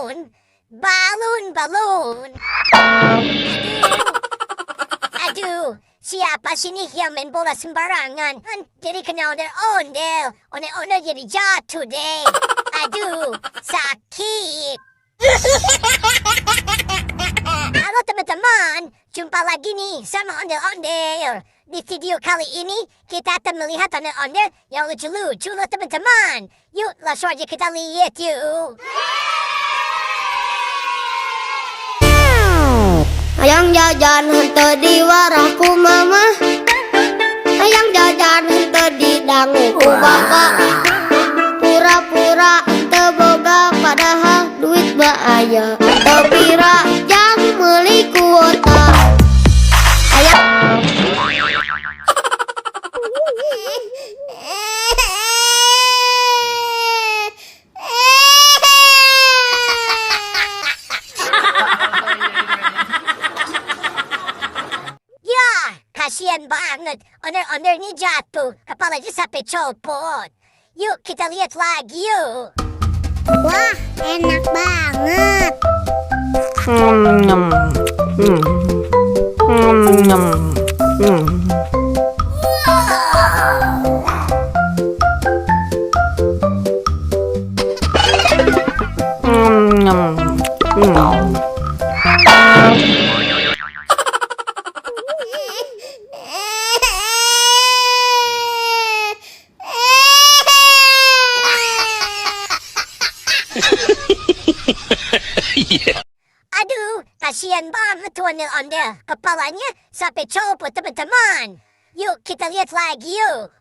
balon. Balon. Aduh, siapa sini yang main bola sembarangan? Jadi kena ondel-ondel. Ondel-ondel jadi jatuh deh. Aduh, sakit. Halo teman-teman, jumpa lagi nih sama ondel-ondel. Di video kali ini kita akan melihat ondel-ondel yang lucu-lucu loh teman-teman. Yuk langsung aja kita lihat yuk. Ayang jajan henteu di warahku mama, ayang jajan henteu di danguku bapak. Pura-pura teu boga padahal duit aya. Teu pira jang meuli kuota. Ayang kasian banget, ondel-ondel ini jatuh, kepalanya sampai copot. Yuk kita lihat lagi yuk. wah, enak banget. Aduh, kasian banget tuh ondel-ondel, kepalanya sampai copot teman-teman. Yuk kita lihat lagi yuk.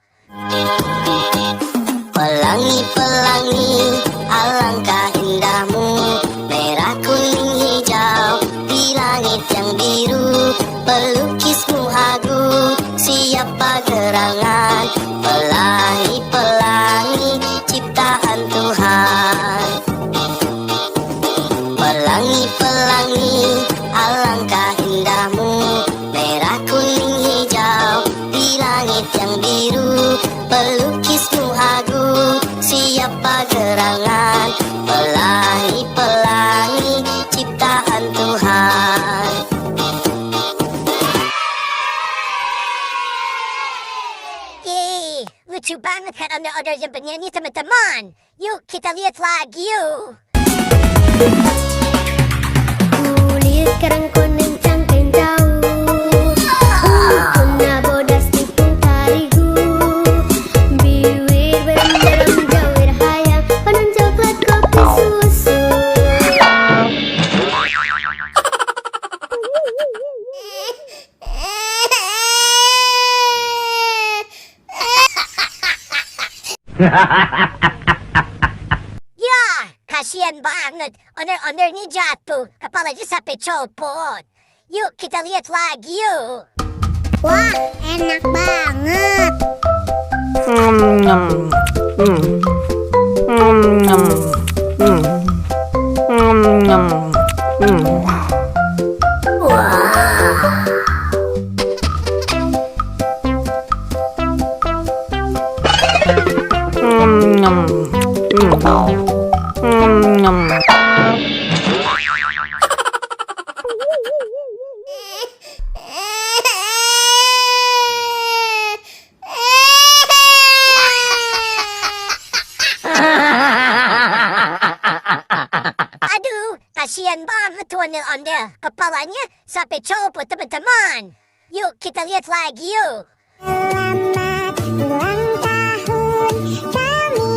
Pelangi-pelangi, alangkah indahmu, merah kuning hijau di langit yang biru. Pelukismu agung, siapa gerangan, pelangi-pelangi ciptaan Tuhan. Pelangi-pelangi, alangkah indahmu, merah kuning hijau di langit yang biru. Pelukismu agung, siapa gerangan, pelangi-pelangi ciptaan Tuhan. Yeay, lucu banget kan ondel-ondel yang penyanyi teman-teman. Yuk kita lihat lagi yuk. Kulit kerang kuning cangkeng jauh, kuna bodas tipung tarigu, bibir berem jawir hayang, panon coklat kopi susu. Kasian banget, ondel-ondel ini jatuh, kepalanya sampai copot. Yuk kita lihat lagi yuk. Wah, enak banget. Aduh, kasian banget tuh ondel-ondel, kepalanya sampai copot teman-teman. Yuk kita lihat lagi yuk. Selamat ulang tahun kami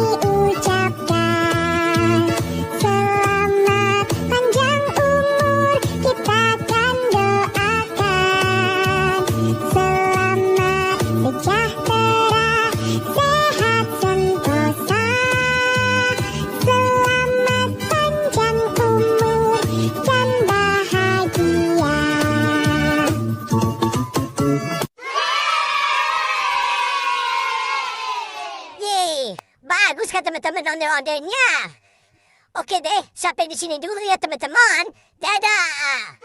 ucapkan. Selamat panjang umur kita kan doakan. Selamat sejahtera, sehat sentosa. Selamat panjang umur dan bahagia. Bagus kan teman-teman ondel-ondelnya. Oke deh, sampai di sini dulu ya teman-teman. Dadah.